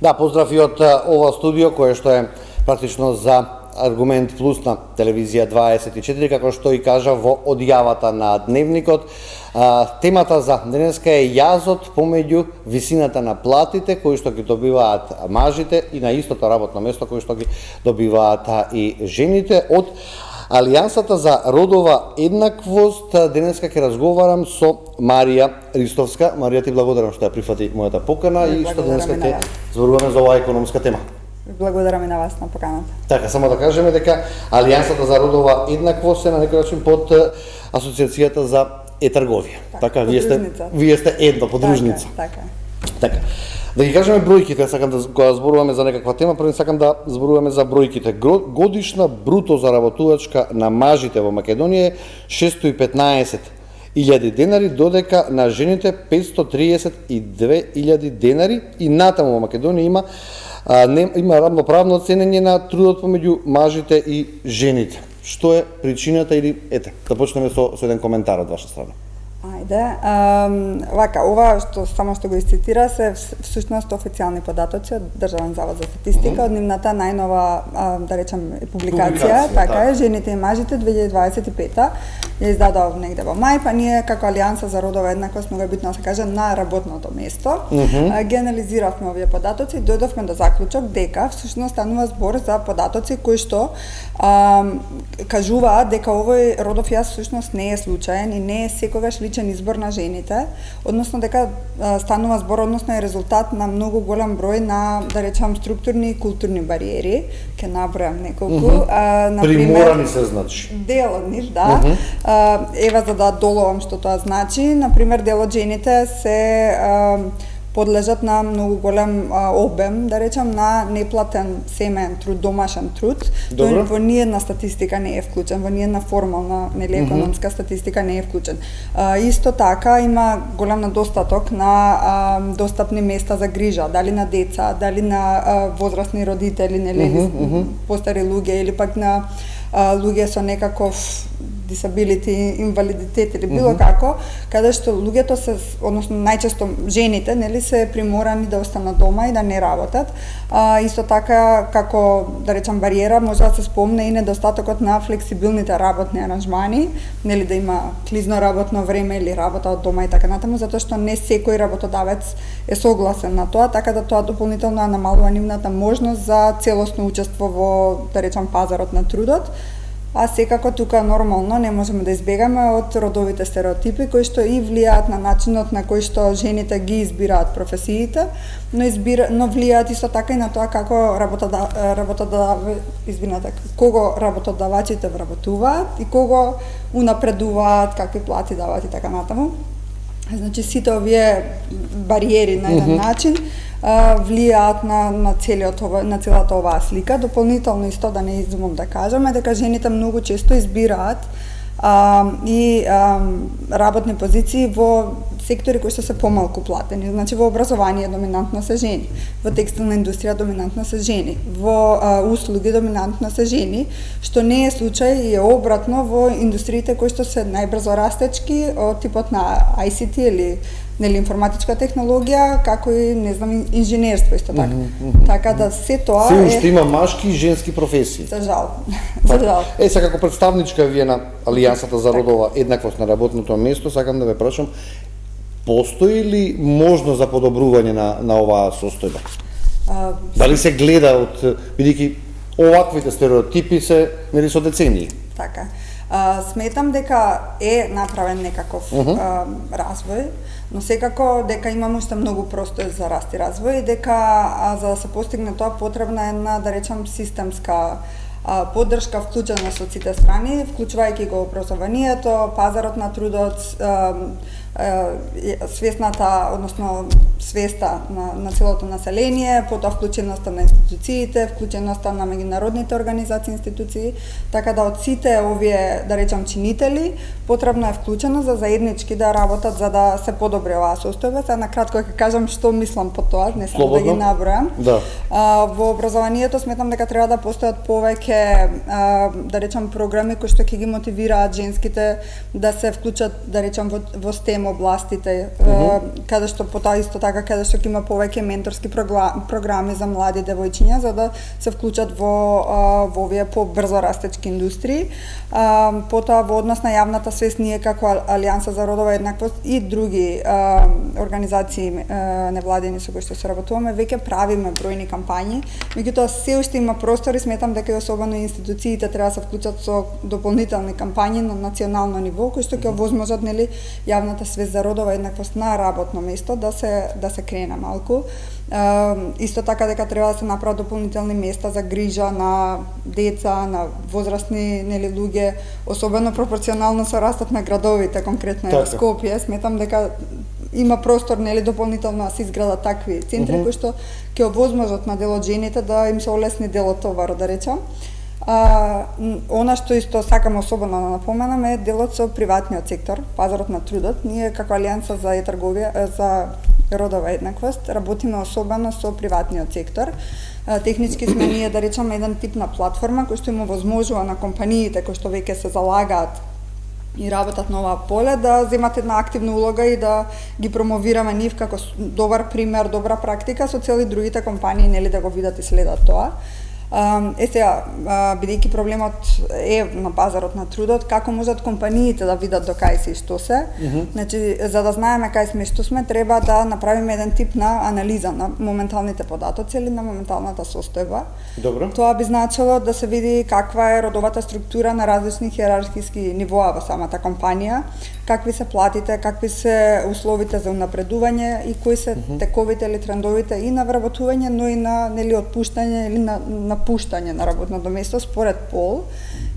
Да, поздрав и од ова студио кое што е практично за Аргумент Плюс на телевизија 24, како што и кажа во одјавата на Дневникот. Темата за денеска е јазот помеѓу висината на платите кои што ги добиваат мажите и на истото работно место кои што ги добиваат и жените. Од Алијансата за родова еднаквост денеска ќе разговарам со Марија Ристовска. Марија, ти благодарам што ја прифати мојата покана и што денеска ќе зборуваме за оваа економска тема. Благодарам и на вас на поканата. Така, само да кажеме дека Алијансата за родова еднаквост е на некој начин под Асоциацијата за е-трговија. Така, вие сте едно подружница. Така. Да ги кажеме бројките, сакам да кога зборуваме за некаква тема, прво сакам да зборуваме за бројките. Годишна бруто заработувачка на мажите во Македонија е 615.000 денари, додека на жените 532.000 денари и натаму во Македонија има равноправно ценење на трудот помеѓу мажите и жените. Што е причината или да почнеме со еден коментар од ваша страна. Ајде, вака, ова што го исцитира се всушност официјални податоци од Државен завод за статистика, од нивната најнова, да речем, публикација, така е, жените и мажите 2025-та, ја издадов негде во мај, па ние како Алијанса за родова еднаквост, многу е битно да се каже, на работното место, ги анализиравме овие податоци и дојдовме до заклучок дека всушност станува збор за податоци кои што кажуваат дека овој родов јаз всушност не е случаен и не е секогаш личен избор на жените, односно дека станува збор, односно е резултат на многу голем број на, да речам, структурни и културни бариери. Ке набројам неколку. Приморани се, значи. Дел од нив, да. Ева за да доловам што тоа значи. Например, дел од жените се подлежат на многу голем обем, да речам, на неплатен семеен труд, домашен труд. Тој во ниедна статистика не е вклучен, во ниедна формална, нели економска статистика не е вклучен. Исто така има голем недостаток на достапни места за грижа, дали на деца, дали на возрастни родители, нели постари луѓе или пак на луѓе со некаков disability, инвалидитет или било како, каде што луѓето се, односно најчесто жените, нели се приморани да останат дома и да не работат. Исто така како, да речам, бариера може да се спомне и недостатокот на флексибилните работни аранжмани, нели да има клизно работно време или работа од дома и така натаму, затоа што не секој работодавец е согласен на тоа, така да тоа дополнително намалува нивната можност за целосно учество во, да речам, пазарот на трудот. А секако тука нормално не можеме да избегаме од родовите стереотипи кои што и влијаат на начинот на кој што жените ги избираат професиите, но влијаат исто така и на тоа како кого работодавачите вработуваат и кого унапредуваат, какви плати даваат и така натаму. Значи сите овие бариери на еден начин влијаат на целата оваа слика. Дополнително исто да не изумам да кажам е дека жените многу често избираат работни позиции во сектори кои што се помалку платени. Значи во образование доминантно се жени, во текстилна индустрија доминантно се жени, во услуги доминантно се жени, што не е случај и е обратно во индустриите кои што се најбрзо растечки од типот на ICT или нели информатичка технологија, како и не знам инженерство исто така. Така да се тоа е уште има машки и женски професии. За жал. За жал. Сега како представничка вие на Алијансата за родова еднаквост на работното место, сакам да ве прашам, постои ли можност за подобрување на оваа состојба? Дали се гледа од, бидејќи оваквите стереотипи се нели со децении? Така. Сметам дека е направен некаков развој, но секако дека имаме уште многу простор за раст и развој и дека за да се постигне тоа потребна е една, да речам, системска поддршка вклучена со сите страни, вклучувајќи го образованието, пазарот на трудот, свесната, односно свеста на целото население, потоа вклученоста на институциите, вклученоста на меѓународните организации и институции, така да од сите овие, да речам, чинители, потребно е вклучено за заеднички да работат за да се подобри оваа состојба. Сега на кратко ќе кажам што мислам по тоа, не само да ги набројам. Да. Во образованието сметам дека треба да постојат повеќе, да речам, програми кои што ќе ги мотивираат женските да се вклучат, да речам, во STEM STEM областите, каде што потоа исто така каде што ќе има повеќе менторски програми за млади девојчиња за да се вклучат во овие побрзо растечки индустрии. Потоа во однос на јавната свест ние како Алијанса за родова еднаквост и други организации невладини со кои што се работуваме, веќе правиме бројни кампањи, меѓутоа се уште има простор и сметам дека и особено институциите треба да се вклучат со дополнителни кампањи на национално ниво кои што ќе овозможат нели јавната свест за родова еднаквост на работно место да се крене малку. Исто така дека треба да се направат дополнителни места за грижа на деца, на возрастни нели луѓе, особено пропорционално со растот на градовите, конкретно во Скопје. Сметам дека има простор нели дополнително да се изградат такви центри кои што ќе овозможат на дел од жените да им се олесни делот товар, да речам. Она што исто сакам особено да напоменам е делот со приватниот сектор, пазарот на трудот. Ние како Алијанса за трговија за родова еднаквост работиме особено со приватниот сектор. Технички сме ние да речеме еден тип на платформа кој што им овозможува на компаниите кои што веќе се залагаат и работат на оваа поле да земат една активна улога и да ги промовираме нив како добар пример, добра практика со цели другите компании нели да го видат и следат тоа. Сега, бидејќи проблемот е на пазарот на трудот, како можат компаниите да видат до кај се и што се? Значи, за да знаеме кај сме и што сме, треба да направиме еден тип на анализа на моменталните податоци или на моменталната состојба. Добро. Тоа би значило да се види каква е родовата структура на различни хиерархиски нивоа во самата компанија, какви се платите, какви се условите за напредување и кои се тековите или трендовите и на вработување, но и на нели отпуштање или на напуштање на работното место според пол.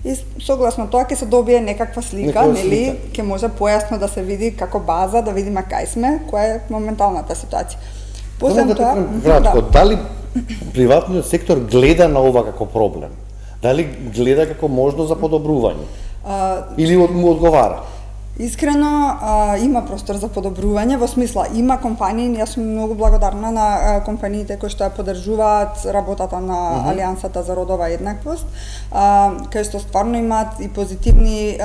И согласно тоа ќе се добие некаква слика, нели, ќе може појасно да се види како база, да видиме кај сме, која е моменталната ситуација. Посебно тоа, кратко, дали приватниот сектор гледа на ова како проблем? Дали гледа како можност за подобрување? Или му одговара? Искрено има простор за подобрување, во смисла има компании, јас сум многу благодарна на компаниите кои што ја поддржуваат работата на Алијансата за родова еднаквост, кај што стварно имаат и позитивни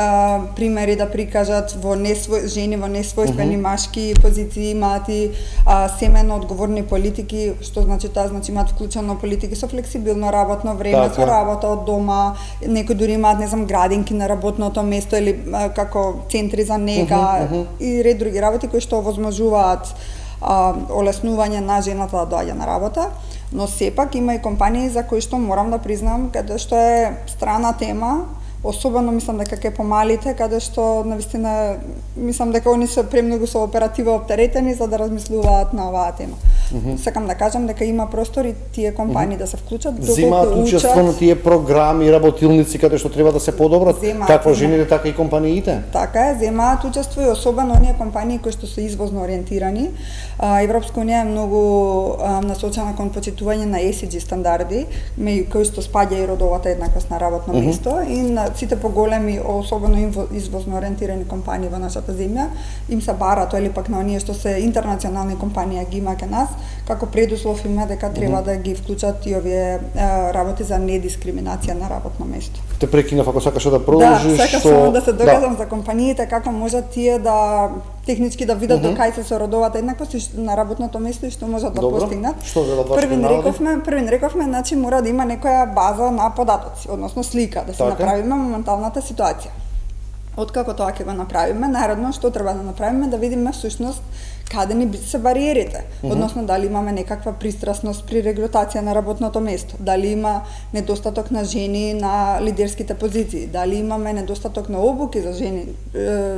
примери да прикажат во жени во несвојствени машки позиции, имаат и семено одговорни политики, што значи тоа значи имаат вклучено политики со флексибилно работно време, со работа од дома, некои дури имаат не знам градинки на работното место или како центри за нега и ред други работи кои што овозможуваат олеснување на жената да доаѓа на работа, но сепак има и компании за кои што морам да признам каде што е страна тема, особено мислам дека ке помалите, каде што навистина мислам дека они се премногу со оператива оптеретени за да размислуваат на оваа тема. Сакам да кажам дека има простор и тие компании да се вклучат, земаат учество на тие програми и работилници каде што треба да се подобрат, како жените, така и компаниите. Така е, земаат учество и особено оние компании кои што се извозно ориентирани. Европска унија е многу насочена кон почитување на ESG стандарди, меѓу кои што спаѓа и родовата еднаквост на работно место и на сите поголеми, особено извозно ориентирани компании во нашата земја, им се бара тоа или пак на оние што се интернационални компании ги има кај нас, како предуслов има дека треба да ги вклучат и овие работи за недискриминација на работно место. Те прекинав, ако сакаш да продолжиш. Да, сакам само да се докажам за компаниите како можат тие да технички да видат до кај се со родовата еднаквост на работното место и што можат да постигнат. Првин рековме, значи мора да има некоја база на податоци, односно слика, да се направиме моменталната ситуација. Откако тоа ќе го направиме, наредно што треба да направиме да видиме всушност каде ни се бариерите, односно дали имаме некаква пристрасност при регрутација на работното место, дали има недостаток на жени на лидерските позиции, дали имаме недостаток на обуки за жени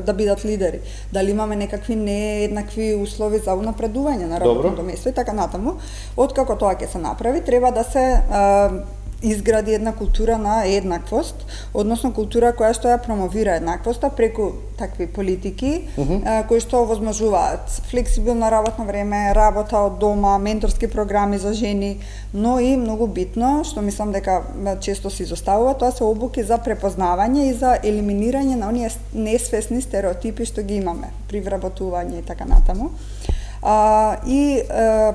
да бидат лидери, дали имаме некакви нееднакви услови за унапредување на работното место и така натаму. Откако тоа ќе се направи, треба да се изгради една култура на еднаквост, односно култура која што ја промовира еднаквоста преку такви политики кои што овозможуваат флексибилно работно време, работа од дома, менторски програми за жени, но и многу битно, што мислам дека често се изоставува, тоа се обуки за препознавање и за елиминирање на оние несвесни стереотипи што ги имаме при вработување и така натаму. И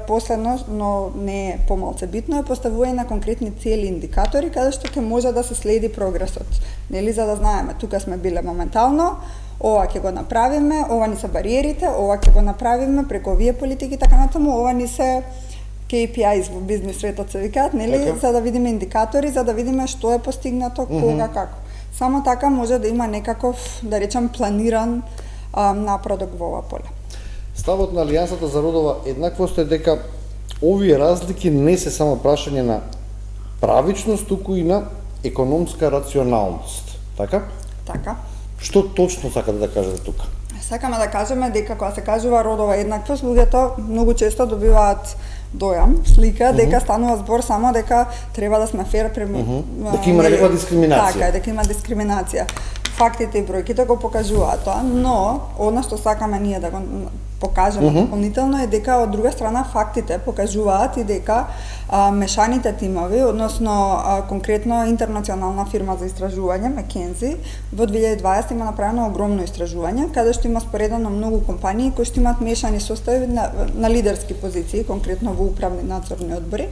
последно, но не помалку битно, е поставување на конкретни цели и индикатори каде што ќе може да се следи прогресот. Нели, за да знаеме, тука сме биле моментално, ова ќе го направиме, ова ни се бариерите, ова ќе го направиме преку овие политики, така натаму, ова ни се KPIs во бизнес светот се викаат, нели, за да видиме индикатори, за да видиме што е постигнато, кога, како. Само така може да има некаков, да речем, планиран напредок во ова поле. Ставот на Алијансата за родова еднаквост е дека овие разлики не се само прашање на правичност, туку и на економска рационалност. Така? Така. Што точно сакате да кажете тука? Сакаме да кажеме дека кога се кажува родова еднаквост, луѓето многу често добиваат дојам, слика, дека станува збор само дека треба да сме фер према... Дека има некаква дискриминација. Така, дека има дискриминација. Фактите и бројките го покажуваат тоа, но она што сакаме ние да го покажеме дополнително е дека од друга страна фактите покажуваат и дека мешаните тимови, односно конкретно интернационална фирма за истражување McKinsey во 2020 има направено огромно истражување каде што има споредено многу компании кои што имаат мешани состави на лидерски позиции, конкретно во управни надзорни одбори.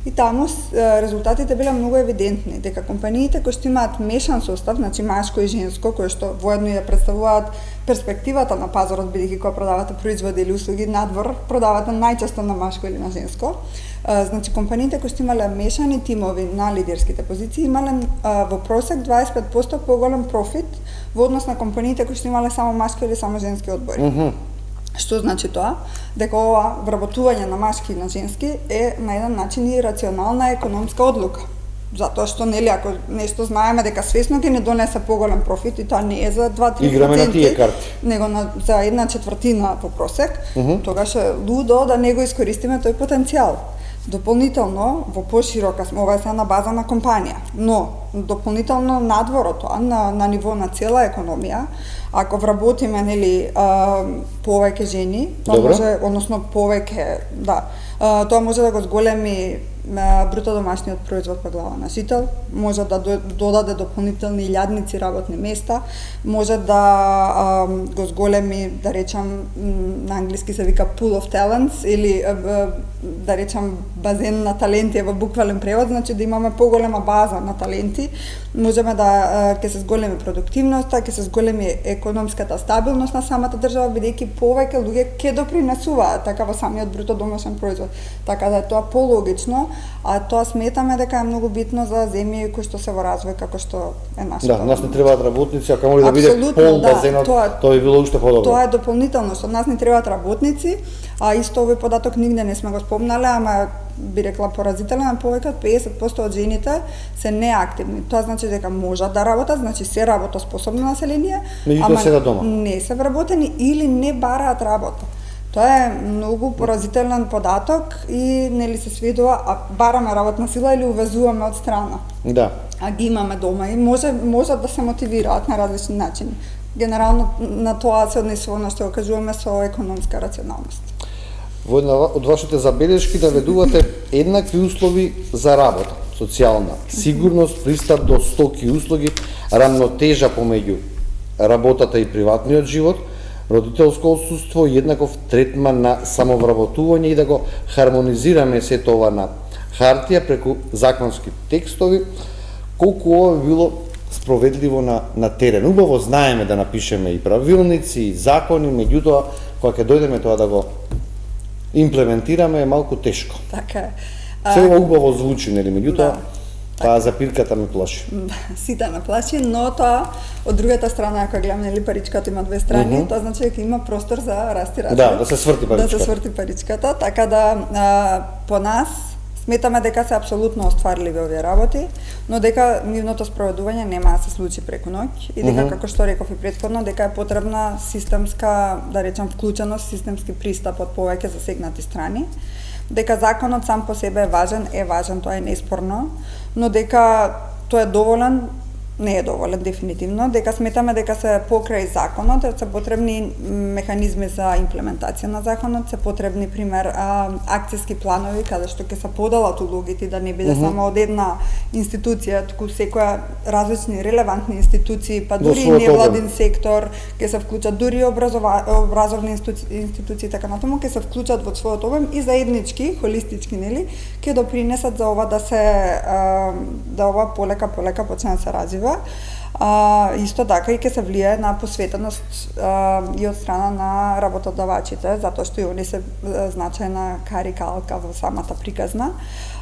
И таму резултатите биле многу евидентни, дека компаниите кои што имаат мешан состав, значи машко и женско, кои што воедно ја представуваат перспективата на пазарот, бидејќи кога продавате производи или услуги надвор, продавате најчесто на машко или на женско. Значи компаниите кои што имале мешани тимови на лидерските позиции имале во просек 25% поголем профит во однос на компаниите кои што имале само машки или само женски одбори. Што значи тоа? Дека ова вработување на машки и на женски е на еден начин и рационална економска одлука. Затоа што, нели, ако нешто знаеме дека свесно ќе не донесе поголем профит и тоа не е за 2-3%, него за 1/4 во просек, тогаш е лудо да не го искористиме тој потенцијал. Дополнително, во поширока, ова е се на база на компанија, но дополнително надвор од тоа, на ниво на цела економија, ако вработиме, нели, повеќе жени, тоа може, односно повеќе, тоа може да го зголеми бруто домашниот производ по глава на жител, може да додаде дополнителни илјадници работни места, може да го зголеми, да речам, на англиски се вика pool of talents, или да речам базен на таленти во буквален превод, значи да имаме поголема база на таленти, можеме да ќе се зголеми продуктивноста, ќе се зголеми економската стабилност на самата држава, бидејќи повеќе луѓе ќе допринесуваат така во самиот бруто домашен производ. Така да е тоа пологично, а тоа сметаме дека е многу битно за земји кои што се во развој како што е нашата. Да, нас не требаат работници, а камо ли да биде пол базенот, тоа би било уште подобро. Тоа е дополнително, што нас не требаат работници, а исто овој податок нигде не сме го спомнале, ама би рекла поразителен, повеќе од 50% од жените се неактивни. Тоа значи дека можат да работат, значи се работоспособно население, ама се дома. Не се вработени или не бараат работа. Тоа е многу поразителен податок и нели се сведува, а бараме работна сила или увезуваме од страна. Да. А ги имаме дома и може да се мотивираат на различни начини. Генерално на тоа се однесува на што кажуваме со економска рационалност. Во една од вашите забелешки наведувате еднакви услови за работа, социјална сигурност, пристап до стоки и услуги, рамнотежа помеѓу работата и приватниот живот, родителско отсуство и еднаков третман на самовработување и да го хармонизираме сето ова на хартија преку законски текстови, колку ова би било спроведливо на терен. Убаво знаеме да напишеме и правилници, и закони, меѓутоа, кога ќе дојдеме тоа да го имплементираме е малку тешко. Така е. Се убаво звучи, нели, меѓутоа, таа запирката ме плаши. Сите ме плаши, но тоа од другата страна, ако гледаме, нели, паричката има две страни, тоа значи дека има простор за раст и развој. Да се сврти паричката. Да се сврти паричката, така да по нас сметаме дека се апсолутно остварливи овие работи, но дека нивното спроведување нема да се случи преку ноќ и дека, како што реков и претходно, дека е потребна системска, да речам, вклученост, системски пристап од повеќе засегнати страни, дека законот сам по себе е важен, тоа е неспорно, но дека тоа е доволен не е доволен дефинитивно, дека сметаме дека се покрај законот, се потребни механизми за имплементација на законот, се потребни пример акцијски планови каде што ќе се поделат улогите да не биде само од една институција, туку секоја различни релевантни институции, па дури и невладин сектор ќе се вклучат, дури образовни институции така натаму ќе се вклучат во својот обем и заеднички, холистички, нели, ќе допринесат за ова да ова полека почне да се развива. Исто така и ќе се влијае на посветеност и од страна на работодавачите, затоа што и они се значајна карикалка во самата приказна.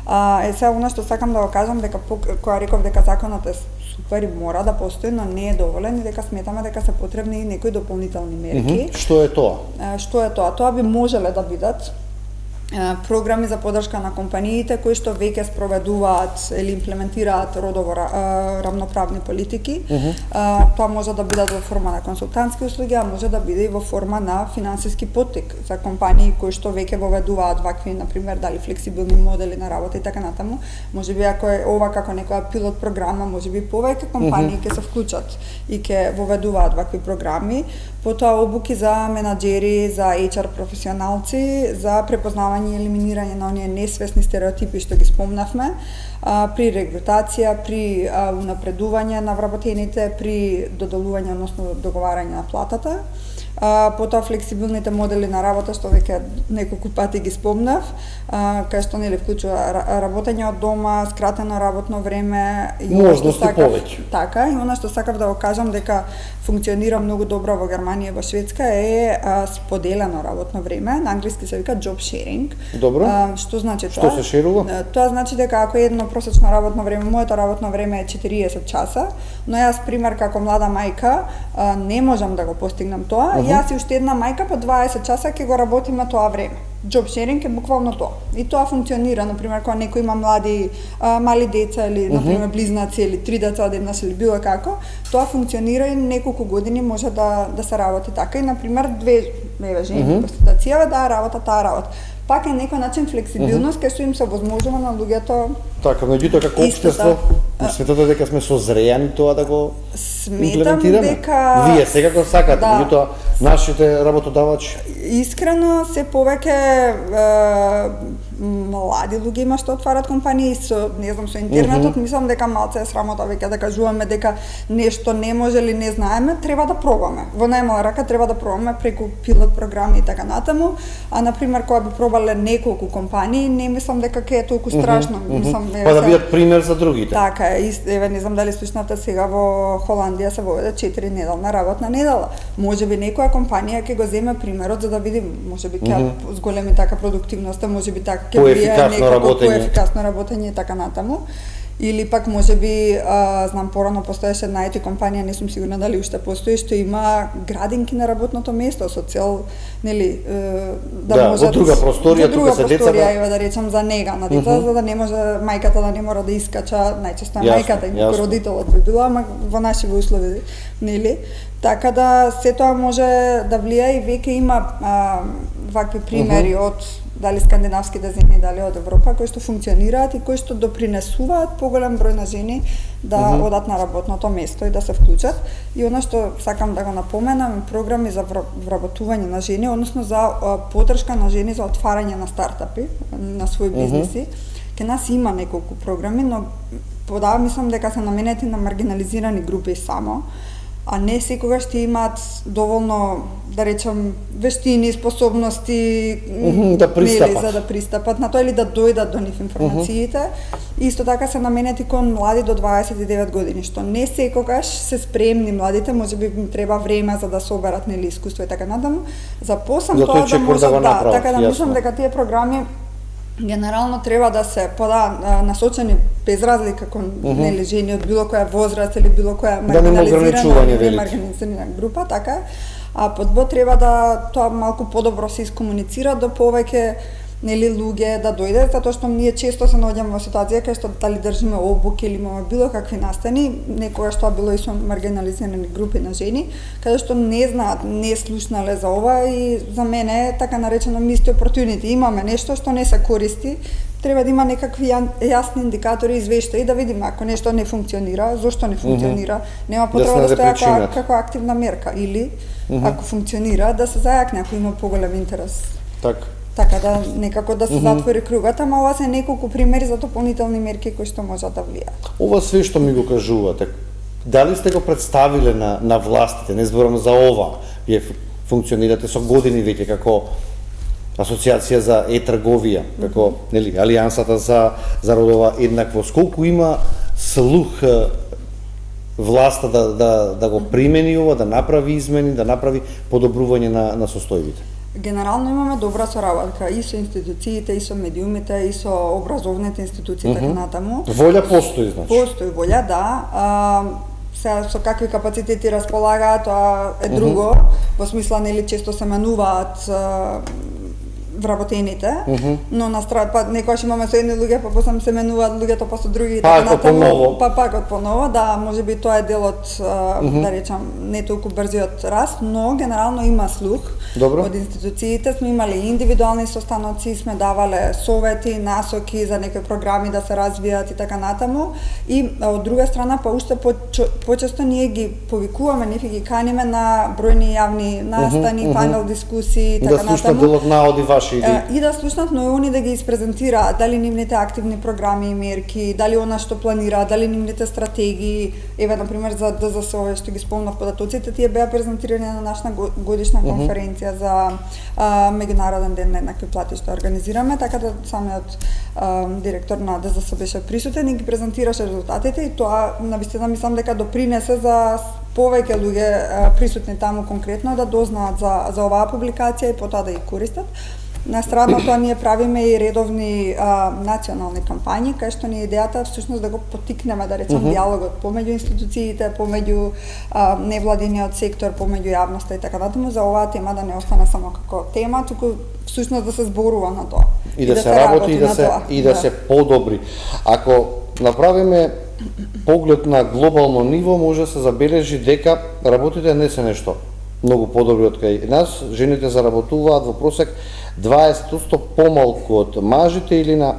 Сега, она што сакам да го кажам, дека кога реков дека законот е супер и мора да постои, но не е доволен и дека сметаме дека се потребни и некои дополнителни мерки. Што е тоа? Што е тоа? Тоа би можеле да бидат програми за поддршка на компаниите кои што веќе спроведуваат или имплементираат родово равноправни политики. Тоа може да биде во форма на консултантски услуги, а може да биде и во форма на финансиски поттик за компании кои што веќе воведуваат вакви, например, дали флексибилни модели на работа и така натаму. Можеби ако е ова како некоја пилот програма, можеби повеќе компании ќе се вклучат и ќе воведуваат вакви програми. Потоа обуки за менаџери, за HR професионалци, за препознавање и елиминирање на оние несвесни стереотипи што ги спомнавме, при регрутација, при унапредување на вработените, при доделување, односно договарање на платата. Потоа флексибилните модели на работа што веќе неколку пати ги спомнав, кај што нели вклучува работење од дома, скратено работно време и можности повеќе. Така, и она што сакав да го кажам дека функционира многу добро во Германија и во Шведска е споделено работно време, на англиски се вика job sharing. Добро. Што значи тоа? Што се шерува? Тоа значи дека ако едно просечно работно време, моето работно време е 40 часа, но јас пример како млада мајка не можам да го постигнам тоа. Јас и уште една мајка по 20 часа ќе го работиме тоа време. Job sharing е буквално тоа. И тоа функционира, например, кога некој има мали деца или например близнаци или 3 деца одеднаш или било како, тоа функционира и неколку години може да се работи така. И например две жени конституцијава да работат таа работа. Пак е некој начин флексибилност кај што им се возможува на луѓето. Така, меѓутоа како општество, сметате дека сме созреани тоа да го имплементираме? Дека вие секако сакате, меѓутоа нашите работодавачи искрено се повеќе млади луѓе има што отварат компании со, не знам, со интернетот, мислам дека малце е срамота веќе да кажуваме дека нешто не може или не знаеме, треба да пробаме. Во најмала рака треба да пробаме преку пилот програми и така натаму, а например кога би пробале неколку компании, не мислам дека ќе е толку страшно, мислам па да бидат пример за другите. Така е, еве не знам дали слушнавте сега во Холандија се воведе 4-неделна работна недела. Можеби некоја компанија ќе го земе примерот за да види, можеби ќе зголеми така продуктивноста, можеби така ќе влијае некако поефикасно работење и така натаму. Или пак можеби, знам порано постоеше една IT компанија, не сум сигурна дали уште постои, што има градинки на работното место со цел, нели, да можат во друга просторија, тука се децата, да речам за нега на деца, за да не може мајката да не мора да искача, најчесто мајката и родителот би било, ама во наши услови, нели? Така да се тоа може да влијае и веќе има вакви примери од дали скандинавските земји, дали од Европа, кои што функционираат и кои што допринесуваат поголем број на жени да одат на работното место и да се вклучат. И она што сакам да го напоменам, програми за вработување на жени, односно за поддршка на жени за отварање на стартапи, на своји бизнеси. Ке нас има неколку програми, но мислам дека се наменети на маргинализирани групи само, а не секогаш ќе имаат доволно, да речам, вештини, способности за да пристапат на тоа или да дојдат до нив информациите. Исто така се наменети кон млади до 29 години, што не секогаш се спремни младите, можеби им треба време за да соберат нели искуство и така натаму. За посам тоа да можат така да мислам дека тие програми генерално треба да се насочени без разлика кон нели жени од било која возраст или било која маргинализирана група, така. А подбо треба да тоа малку подобро се искомуницира до повеќе нели луѓе да дојде, затоа што ние често се наоѓаме во ситуација кај што дали држиме обуки или имаме било какви настани, некогаш тоа било и со маргинализирани групи на жени, каде што не знаат, не слушнале за ова и за мене е така наречено missed opportunity. Имаме нешто што не се користи, треба да има некакви јасни индикатори, извештаи, да видиме ако нешто не функционира, зошто не функционира, нема потреба да стои како активна мерка, или ако функционира, да се зајакне ако има поголем интерес. Така да некако да се затвори кругот, ама ова се неколку примери за дополнителни мерки кои што можат да влијаат. Ова све што ми го кажувате, дали сте го представиле на властите? Не зборам за ова. Вие функционирате со години веќе како асоциација за трговија, како нели алијансата за родова еднаквост. Колку има слух власта да го примени ова, да направи измени, да направи подобрување на состојбите? Генерално имаме добра соработка и со институциите, и со медиумите, и со образовните институции, така натаму. Волја постои, значи? Постои волја, да. Со какви капацитети располагаат, тоа е друго, во смисла, нели, често се менуваат вработените, но на страна па некогаш имаме со едни луѓе, па после се менуваат луѓето па со други, така натаму, па пак од поново, да, можеби тоа е дел од да речам не толку брзиот раст, но генерално има слух. Добро. Од институциите сме имали индивидуални состаноци, сме давале совети, насоки за некои програми да се развијат и така натаму. И од друга страна, па уште почесто ние ги повикуваме, ние ги каниме на бројни јавни настани, панел дискусии и така натаму. Да слушнат делот наоди ваши и да слушнат, но и они да ги испрезентираат дали нивните активни програми и мерки, дали она што планираат, дали нивните стратегии. Еве на пример за ДЗС што ги спомнав податоците, тие беа презентирани на нашата годишна конференција за меѓународен ден на еднакви плати што организираме, така да самиот директор на ДЗС беше присутен и ги презентираше резултатите и тоа навистина мислам дека допринесе за повеќе луѓе присутни таму конкретно да дознаат за оваа публикација и потоа да ја користат. На страна тоа ние правиме и редовни национални кампањи, кај што ни е идејата всушност да го поттикнеме, да речем, диалогот помеѓу институциите, помеѓу невладиниот сектор, помеѓу јавноста и така натаму, за оваа тема да не остане само како тема, туку всушност да се зборува на тоа. И да се работи и да се подобри. Ако направиме поглед на глобално ниво, може да се забележи дека работите не се нешто многу подобри од кај нас. Жените заработуваат во просек 20% помалку од мажите, или на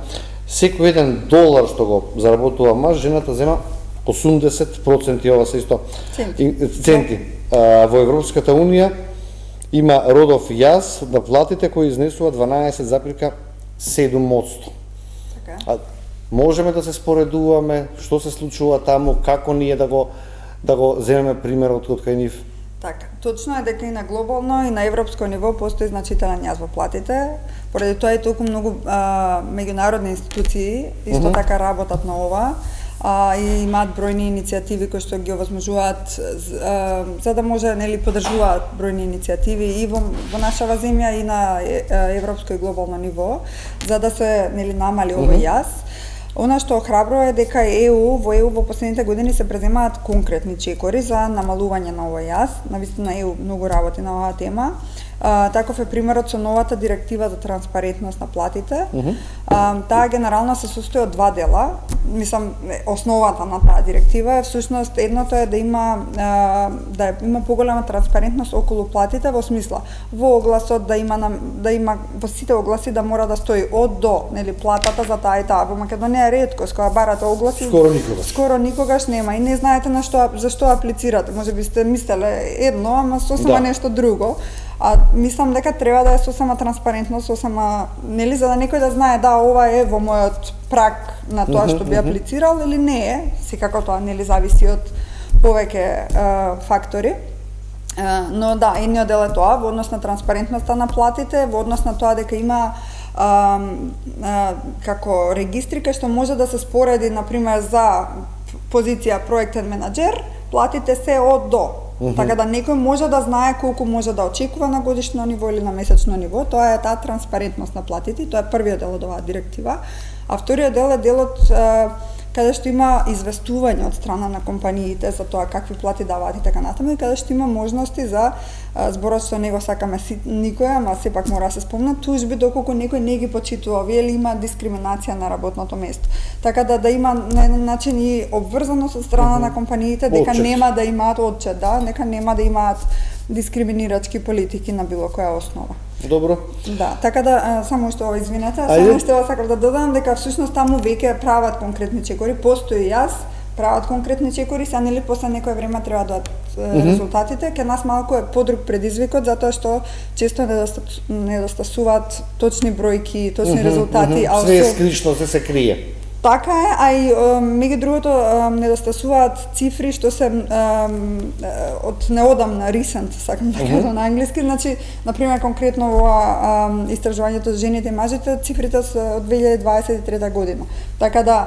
секој $1 што го заработува маж, жената зема 80%, ова се исто центи. Во Европската Унија има родов јаз на платите кои изнесува 12,7%. Така. Можеме да се споредуваме што се случува таму, како ние да го земеме примерот од кај нив. Така, точно е дека и на глобално и на европско ниво постои значителен јаз во платите. Поради тоа и толку многу меѓународни институции исто така работат на ова и имаат бројни иницијативи кои што ги овозможуваат за да може нели поддржуваат бројни иницијативи и во нашава земја и на европско и глобално ниво за да се нели намали овој јаз. Она што охрабро е дека во ЕУ во последните години се преземаат конкретни чекори за намалување на овој јаз. Навистина ЕУ многу работи на оваа тема. Таков е примерот со новата директива за транспарентност на платите. Таа генерално се состои од два дела. Мислам, основата на таа директива е всушност едното е да има поголема транспарентност околу платите во смисла во огласот да има во сите огласи да мора да стои од до, нели, платата за таа и таа. Во Македонија е ретко кога барате огласи. Скоро никогаш нема и не знаете за што аплицирате. Можеби сте мислеле едно, ама сосема нешто друго. Мислам дека треба да е сосема транспарентно, сосема, нели, за да некој да знае да ова е во мојот праг на тоа што би аплицирал или не е, секако тоа нели зависи од повеќе фактори. Но да, едниот дел е тоа во однос на транспарентноста на платите, во однос на тоа дека има како регистри кај што може да се спореди, например, за позиција проектен менаџер, платите се од до. Така да некој може да знае колку може да очекува на годишно ниво или на месечно ниво. Тоа е таа транспарентност на платите, тоа е првиот дел од оваа директива. А вториот дел е делот каде што има известување од страна на компаниите за тоа какви плати даваат и така натаму, и каде што има можности за зборот што не го сакаме никој, ама сепак мора да се спомна, тужби доколку некој не ги почитува овие или има дискриминација на работното место. Така да има на еден начин и обврзаност од страна на компаниите дека нема да имаат отчет, дека нема да имаат дискриминирачки политики на било која основа. Добро. Да, така да само што извинете, само што сакам да додам дека всушност таму веќе прават конкретни чекори, постои јас, прават конкретни чекори, се нели после некое време треба да резултатите. Ке нас малку е подруг предизвикот затоа што често недостасуваат точни бројки, точни резултати, а све е скришно, се крие. Така е, а и меѓу другото недостасуваат цифри што се од неодамна recent, сакам да кажам на англиски, значи на пример конкретно во истражувањето за жените и мажите цифрите се од 2023 година. Така да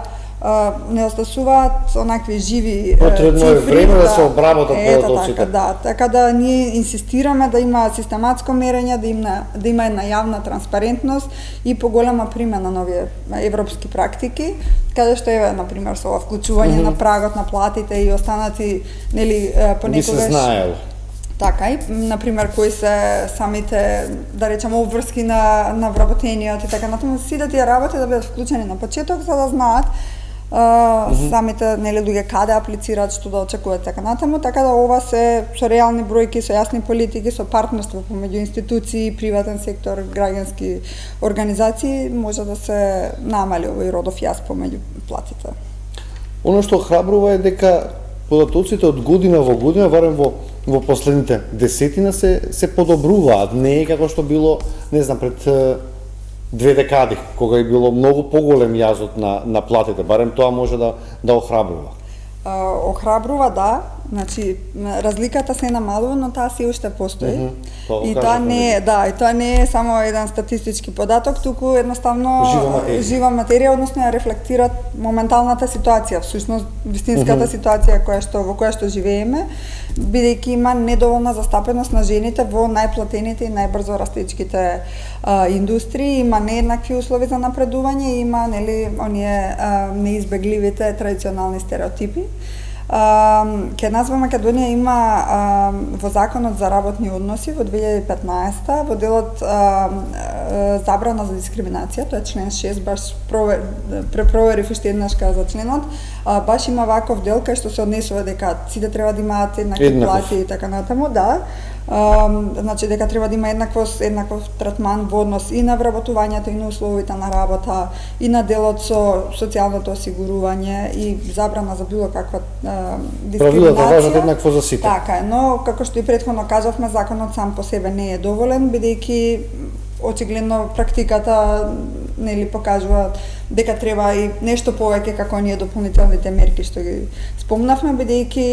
недостасуваат онакви живи потребно цифри. Потребно е време да се обработат податоците. Така да ние инсистираме да има систематско мерење, да има една јавна транспарентност и поголема примена на овие европски практики, каде што е на пример со вклучување на прагот на платите и останати нели понекогаш би се знаело. Така и, например, кои се самите, да речеме, обврски на вработениот и така натаму, сите тие работи да бидат вклучени на почеток, за да знаат самите нели луѓе каде аплицираат, што да очекуваат така натаму, така да ова се со реални бројки, со јасни политики, со партнерство помеѓу институции, приватен сектор, граѓански организации може да се намали овој родов јас помеѓу платите. Оно што храбрува е дека податоците од година во година, барем во последните десетина се подобруваат, не е како што било, не знам, пред 2 декади, кога е било многу поголем јазот на платите, барем тоа може да охрабрува. Охрабрува, да, значи разликата се намалува, но таа се уште постои. И тоа не е само еден статистички податок, туку едноставно жива материја, односно ја рефлектира моменталната ситуација, всушност вистинската ситуација во која што живееме, бидејќи има недоволна застапеност на жените во најплатените и најбрзо растечките индустрии, има нееднакви услови за напредување, има нели оние неизбегливите традиционални стереотипи. Ке нас во Македонија има во Законот за работни односи во 2015 во делот забрана за дискриминација, тоа е член 6, баш препроверив уште еднаш за членот, баш има ваков дел кај што се однесува дека сите треба да имаат еднакви плати и така натаму, да. Значи дека треба да има еднаков третман во однос и на вработувањето и на условите на работа и на делот со социјалното осигурување и забрана за било каква дискриминација. Правилата важат еднакво за сите. Така е, но како што и претходно кажавме, законот сам по себе не е доволен, бидејќи очигледно практиката нели покажува дека треба и нешто повеќе како оние дополнителните мерки што ги спомнавме, бидејќи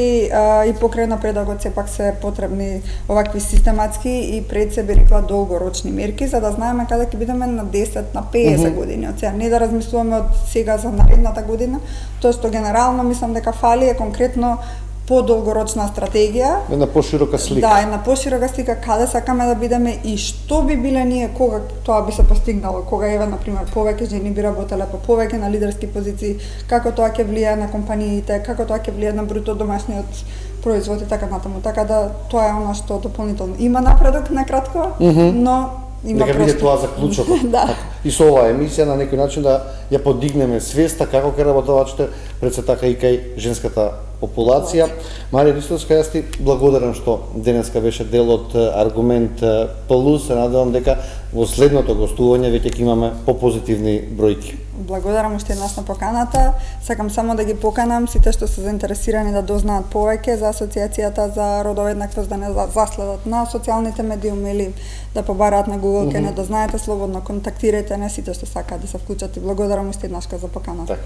и покрај напредокот сепак се потребни овакви систематски и пред се би рекла долгорочни мерки, за да знаеме каде ќе бидеме на 10, на 50 години. Од сега не да размислуваме од сега за наредната година, тоа што генерално мислам дека фали е конкретно подолгорочна стратегија. Една поширока слика. Да, една поширока слика каде сакаме да бидеме и што би биле ние кога тоа би се постигнало, кога еве на пример повеќе жени би работеле по повеќе на лидерски позиции, како тоа ќе влијае на компаниите, како тоа ќе влијае на бруто домашниот производ и така натаму. Така да тоа е она што дополнително има напредок на кратко, но има дека биде тоа заклучокот. Да. И со оваа емисија на некој начин да ја подигнеме свеста како кај работодавачите, пред се така и кај женската популација. Марија Ристовска, јас ти благодарам што денеска беше дел од Аргумент Плюс. Се надевам дека во следното гостување веќе ќе имаме попозитивни бројки. Благодарам уште еднаш на поканата. Сакам само да ги поканам сите што се заинтересирани да дознаат повеќе за Асоциацијата за родова еднаквост, да не заследат на социјалните медиуми или да побараат на Google, ке не дознаете, слободно контактирајте не сите што сакаат да се вклучат и благодарам уште еднаш за поканата. Така.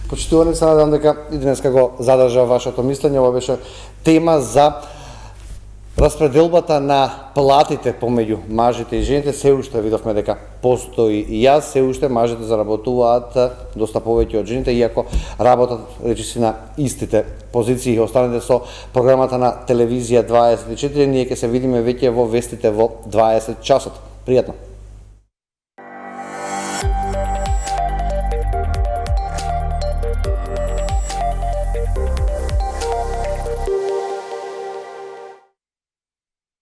Почитувани, се надевам дека и денеска го задржа вашето мислење. Ова беше тема за распределбата на платите помеѓу мажите и жените. Се уште видовме дека постои и јас, се уште мажите заработуваат доста повеќе од жените, иако работат речиси на истите позиции. Останете со програмата на телевизија 24, ние ќе се видиме веќе во вестите во 20 часот. Пријатно!